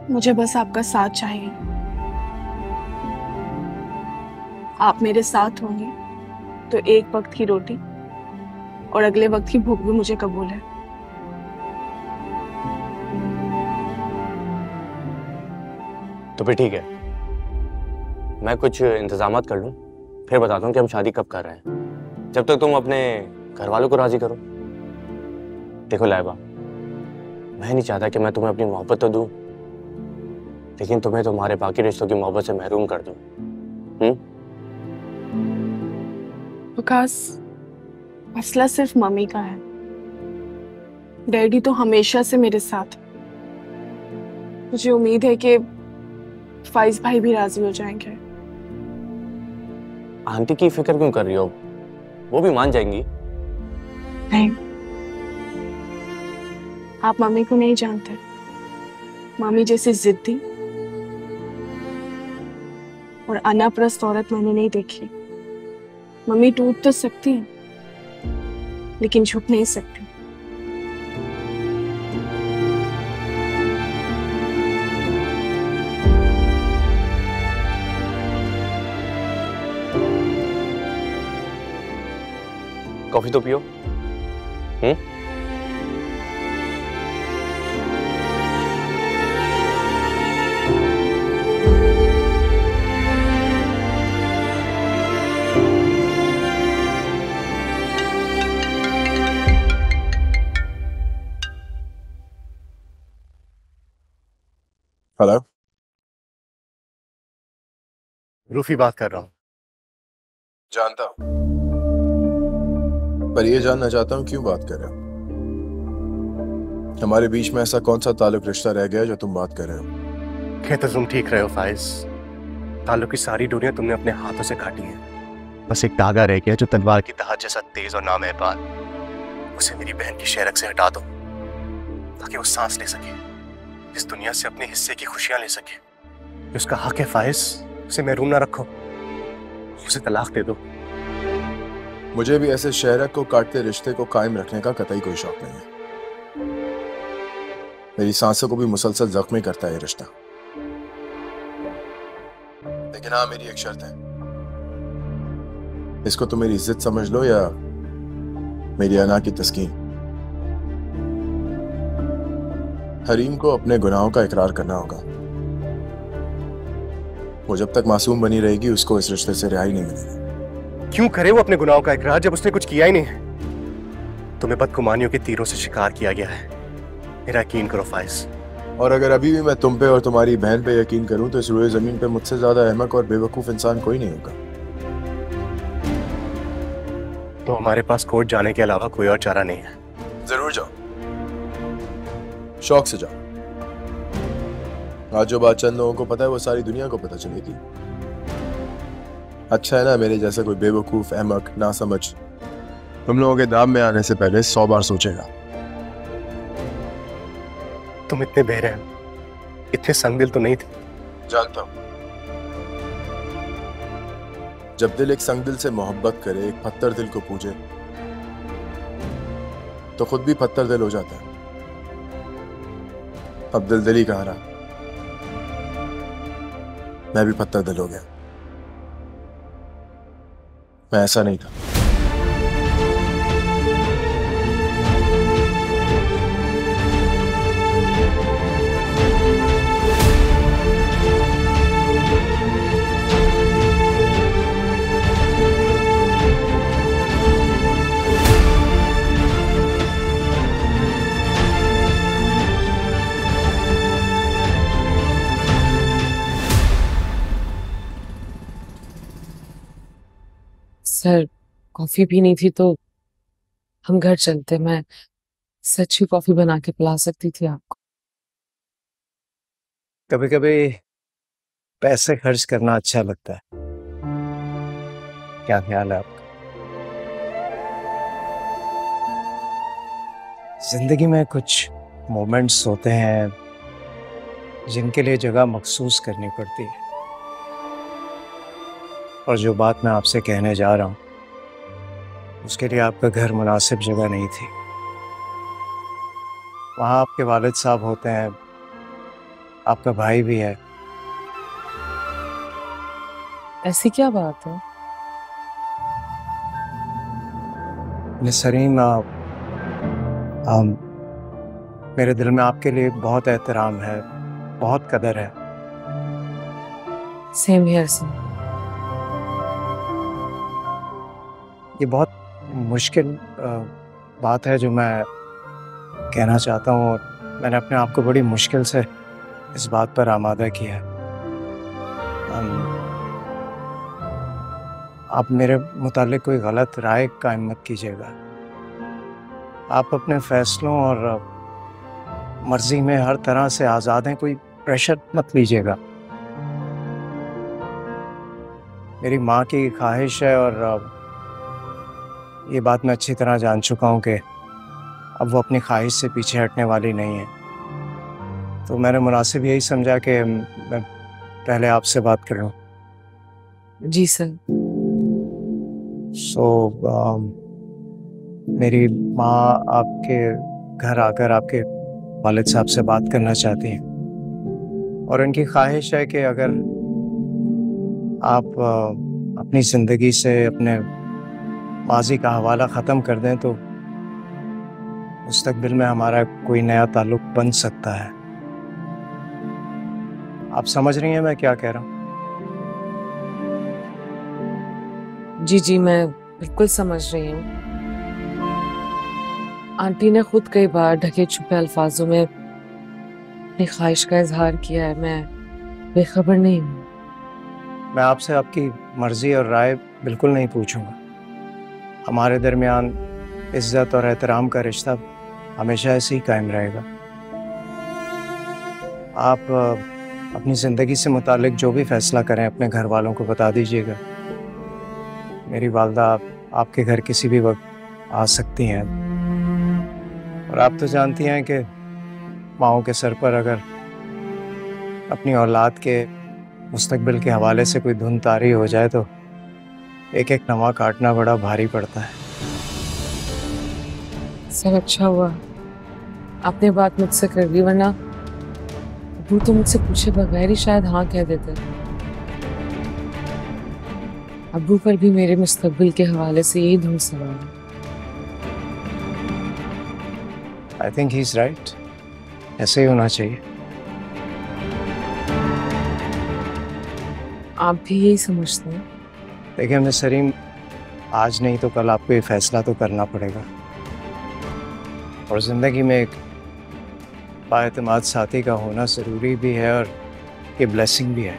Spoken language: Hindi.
मुझे बस आपका साथ चाहिए। आप मेरे साथ होंगे तो एक वक्त की रोटी और अगले वक्त की भूख भी मुझे कबूल है। तो फिर ठीक है, मैं कुछ इंतजामात कर लूं, फिर बताता हूँ कि हम शादी कब कर रहे हैं। जब तक तुम अपने घर वालों को राजी करो। देखो लाइबा, मैं नहीं चाहता कि मैं तुम्हें अपनी मोहब्बत तो दूं, लेकिन तुम्हें तुम्हारे बाकी रिश्तों की मोहब्बत से महरूम कर दूं। विकास, मसला सिर्फ मम्मी का है। डैडी तो हमेशा से मेरे साथ। मुझे उम्मीद है कि फाइज भाई भी राजी हो जाएंगे। आंटी की फिक्र क्यों कर रही हो? वो भी मान जाएंगी। नहीं, आप मम्मी को नहीं जानते। मम्मी जैसी जिद्दी और अनाप्रस्त औरत मैंने नहीं देखी। मम्मी टूट तो सकती है, लेकिन झुक नहीं सकती। कॉफी तो पियो। हेलो। रूफी बात कर रहा हूँ। जानता हूँ, पर ये जानना चाहता हूँ क्यों बात कर रहे हो? हमारे बीच में ऐसा कौन सा ताल्लुक रिश्ता रह गया जो तुम बात कर रहे हो? कहते तुम ठीक रहे हो फाइज। ताल्लुक की सारी डोरियां तुमने अपने हाथों से काटी हैं। बस एक धागा रह गया जो तलवार की धार जैसा तेज और नामहरबान। उसे मेरी बहन की शेरक से हटा दो ताकि वो सांस ले सके, इस दुनिया से अपने हिस्से की खुशियां ले सके। ये उसका हक है फाइज, उसे महरूम ना रखो, उसे तलाक दे दो। मुझे भी ऐसे शहरक को काटते रिश्ते को कायम रखने का कतई कोई शौक नहीं है। मेरी सांसों को भी मुसलसल जख्मी करता है ये रिश्ता। लेकिन हाँ, मेरी एक शर्त है। इसको तुम मेरी इज्जत समझ लो या मेरी अना की तस्कीन। हरीम को अपने गुनाहों का इकरार करना होगा। वो जब तक मासूम बनी रहेगी उसको इस रिश्ते से रिहाई नहीं मिलेगी। क्यों करे वो अपने गुनाहों का इकरार जब उसने कुछ किया ही नहीं है? तुम्हें बदगुमानियों के तीरों से शिकार किया गया है, मेरा यकीन करो फाइज। और अगर अभी भी मैं तुम पे और तुम्हारी बहन पे यकीन करूं तो इस रोए जमीन पे मुझसे ज्यादा अहमक और बेवकूफ इंसान कोई नहीं होगा। तो हमारे पास कोर्ट जाने के अलावा कोई और चारा नहीं है। जरूर जाओ, शौक से जाओ। आज जो बात चंद लोगों को पता है वो सारी दुनिया को पता चलेगी। अच्छा है ना, मेरे जैसा कोई बेवकूफ अहमक ना समझ तुम लोगों के दाम में आने से पहले 100 बार सोचेगा। तुम इतने बेरहम, इतने संगदिल तो नहीं थे। जानता हूं, जब दिल एक संगदिल से मोहब्बत करे, एक पत्थर दिल को पूजे, तो खुद भी पत्थर दिल हो जाता है। अब दिल दिल ही कहाँ रहा, मैं भी पत्थर दिल हो गया। मैं ऐसा नहीं था। सर, कॉफी पीनी थी तो हम घर चलते। मैं सच्ची कॉफी बना के पिला सकती थी आपको। कभी कभी पैसे खर्च करना अच्छा लगता है। क्या ख्याल है आपका? जिंदगी में कुछ मोमेंट्स होते हैं जिनके लिए जगह मखसूस करनी पड़ती है, और जो बात मैं आपसे कहने जा रहा हूँ उसके लिए आपका घर मुनासिब जगह नहीं थी। वहाँ आपके वालिद साहब होते हैं आपका भाई भी है। ऐसी क्या बात है? नसरीन, मेरे दिल में आपके लिए बहुत एहतराम है, बहुत कदर है। Same here sir. ये बहुत मुश्किल बात है जो मैं कहना चाहता हूँ, और मैंने अपने आप को बड़ी मुश्किल से इस बात पर आमादा किया है। आप मेरे मुतालिक कोई गलत राय कायम मत कीजिएगा। आप अपने फैसलों और मर्जी में हर तरह से आज़ाद हैं, कोई प्रेशर मत लीजिएगा। मेरी माँ की ख्वाहिश है, और ये बात मैं अच्छी तरह जान चुका हूँ कि अब वो अपनी ख्वाहिश से पीछे हटने वाली नहीं है। तो मैंने मुनासिब यही समझा कि मैं पहले आपसे बात कर लूँ। जी सर। मेरी माँ आपके घर आकर आपके वालिद साहब से बात करना चाहती हैं, और उनकी ख्वाहिश है कि अगर आप अपनी ज़िंदगी से अपने माजी का हवाला ख़त्म कर दें तो मुस्तकबिल में हमारा कोई नया ताल्लुक़ बन सकता है। आप समझ रही हैं मैं क्या कह रहा हूँ? जी जी, मैं बिल्कुल समझ रही हूँ। आंटी ने खुद कई बार ढके छुपे अल्फाजों में अपनी ख्वाहिश का इजहार किया है। मैं बेखबर नहीं हूँ। मैं आपसे आपकी मर्जी और राय बिल्कुल नहीं पूछूंगा। हमारे दरमियान इज्जत और एहतराम का रिश्ता हमेशा ऐसे ही कायम रहेगा। आप अपनी ज़िंदगी से मुतालिक जो भी फैसला करें अपने घर वालों को बता दीजिएगा। मेरी वालदा आपके घर किसी भी वक्त आ सकती हैं, और आप तो जानती हैं कि माओं के सर पर अगर अपनी औलाद के मुस्तकबिल के हवाले से कोई धुन तारी हो जाए तो एक एक नवा काटना बड़ा भारी पड़ता है। सर अच्छा हुआ आपने बात मुझसे कर ली, वरना अबू तो मुझसे पूछे बगैर ही शायद हाँ कह देते। अबू पर भी मेरे मुस्तकबिल के हवाले से यही धुन सवार है। I think he is right, ऐसे ही होना चाहिए। आप भी यही समझते हैं? देखिए मिस सरीम, आज नहीं तो कल आपको ये फैसला तो करना पड़ेगा, और ज़िंदगी में एक बाएतमाद साथी का होना ज़रूरी भी है, और ये ब्लेसिंग भी है।